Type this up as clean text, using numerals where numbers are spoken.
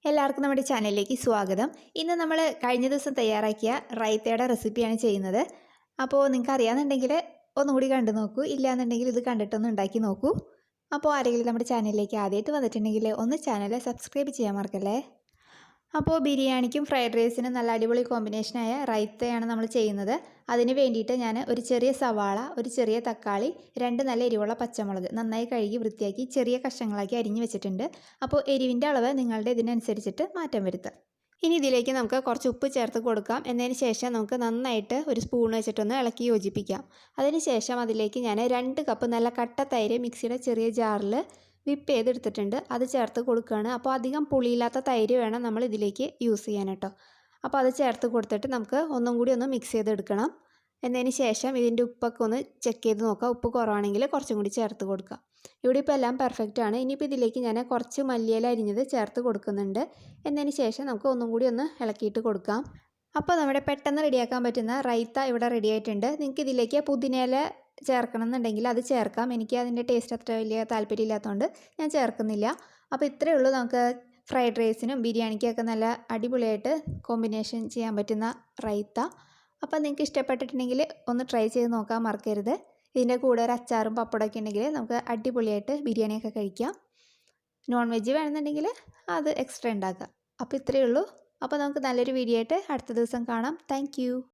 എല്ലാവർക്കും നമ്മുടെ ചാനലിലേക്ക് സ്വാഗതം. ഇന്ന് നമ്മൾ കഴിഞ്ഞ ദിവസം തയ്യാറാക്കിയ റൈത്തയുടെ റെസിപ്പിയാണ് ചെയ്യുന്നത്. അപ്പോൾ നിങ്ങൾക്ക് അറിയാമെന്നുണ്ടെങ്കിൽ ഒന്നുകൂടി കണ്ടു നോക്കൂ, ഇല്ലയെന്നുണ്ടെങ്കിൽ ഇത് കണ്ടിട്ടൊന്ന് ഉണ്ടാക്കി നോക്കൂ. അപ്പോൾ ആരെങ്കിലും നമ്മുടെ ചാനലിലേക്ക് ആദ്യമായിട്ട് വന്നിട്ടുണ്ടെങ്കിൽ ഒന്ന് ചാനൽ സബ്സ്ക്രൈബ് ചെയ്യാൻ മറക്കല്ലേ. അപ്പോൾ ബിരിയാണിക്കും ഫ്രൈഡ് റൈസിനും നല്ല അടിപൊളി കോമ്പിനേഷനായ റൈത്തയാണ് നമ്മൾ ചെയ്യുന്നത്. അതിന് വേണ്ടിയിട്ട് ഞാൻ ഒരു ചെറിയ സവാള, ഒരു ചെറിയ തക്കാളി, 2 നല്ല എരിവുള്ള പച്ചമുളക് നന്നായി കഴുകി വൃത്തിയാക്കി ചെറിയ കഷ്ണങ്ങളാക്കി അരിഞ്ഞ് വെച്ചിട്ടുണ്ട്. അപ്പോൾ എരിവിൻ്റെ അളവ് നിങ്ങളുടെ ഇതിനനുസരിച്ചിട്ട് മാറ്റം വരുത്തുക. ഇനി ഇതിലേക്ക് നമുക്ക് കുറച്ച് ഉപ്പ് ചേർത്ത് കൊടുക്കാം. എന്നതിന് ശേഷം നമുക്ക് നന്നായിട്ട് ഒരു സ്പൂൺ വെച്ചിട്ടൊന്ന് ഇളക്കി യോജിപ്പിക്കാം. അതിന് ശേഷം അതിലേക്ക് ഞാൻ 2 കപ്പ് നല്ല കട്ട തൈര് മിക്സിയുടെ ചെറിയ ജാറിൽ വിപ്പ് ചെയ്തെടുത്തിട്ടുണ്ട്, അത് ചേർത്ത് കൊടുക്കുകയാണ്. അപ്പോൾ അധികം പുളിയില്ലാത്ത തൈര് വേണം നമ്മൾ ഇതിലേക്ക് യൂസ് ചെയ്യാൻ കേട്ടോ. അപ്പോൾ അത് ചേർത്ത് കൊടുത്തിട്ട് നമുക്ക് ഒന്നും കൂടി ഒന്ന് മിക്സ് ചെയ്തെടുക്കണം. എന്നതിന് ശേഷം ഇതിൻ്റെ ഉപ്പൊക്കെ ഒന്ന് ചെക്ക് ചെയ്ത് നോക്കാം. ഉപ്പ് കുറവാണെങ്കിൽ കുറച്ചും കൂടി ചേർത്ത് കൊടുക്കുക. ഇവിടെ ഇപ്പോൾ എല്ലാം പെർഫെക്റ്റ് ആണ്. ഇനിയിപ്പോൾ ഇതിലേക്ക് ഞാൻ കുറച്ച് മല്ലിയില അരിഞ്ഞത് ചേർത്ത് കൊടുക്കുന്നുണ്ട്. എന്നതിന് ശേഷം നമുക്ക് ഒന്നും കൂടി ഒന്ന് ഇളക്കിയിട്ട് കൊടുക്കാം. അപ്പോൾ നമ്മുടെ പെട്ടെന്ന് റെഡിയാക്കാൻ പറ്റുന്ന റൈത്ത ഇവിടെ റെഡി ആയിട്ടുണ്ട്. നിങ്ങൾക്ക് ഇതിലേക്ക് പുതിനയില ചേർക്കണം എന്നുണ്ടെങ്കിൽ അത് ചേർക്കാം. എനിക്ക് അതിൻ്റെ ടേസ്റ്റ് അത്ര വലിയ താല്പര്യമില്ലാത്തതുകൊണ്ട് ഞാൻ ചേർക്കുന്നില്ല. അപ്പോൾ ഇത്രയേ ഉള്ളൂ നമുക്ക് ഫ്രൈഡ് റൈസിനും ബിരിയാണിക്കൊക്കെ നല്ല അടിപൊളിയായിട്ട് കോമ്പിനേഷൻ ചെയ്യാൻ പറ്റുന്ന റൈത്ത. അപ്പോൾ നിങ്ങൾക്ക് ഇഷ്ടപ്പെട്ടിട്ടുണ്ടെങ്കിൽ ഒന്ന് ട്രൈ ചെയ്ത് നോക്കാൻ മറക്കരുത്. ഇതിൻ്റെ കൂടെ ഒരു അച്ചാറും പപ്പടമൊക്കെ ഉണ്ടെങ്കിൽ നമുക്ക് അടിപൊളിയായിട്ട് ബിരിയാണിയൊക്കെ കഴിക്കാം. നോൺ വെജ് വേണമെന്നുണ്ടെങ്കിൽ അത് എക്സ്ട്രാ ഉണ്ടാക്കുക. അപ്പോൾ ഇത്രയേ ഉള്ളൂ. അപ്പോൾ നമുക്ക് നല്ലൊരു വീഡിയോ ആയിട്ട് അടുത്ത ദിവസം കാണാം. താങ്ക്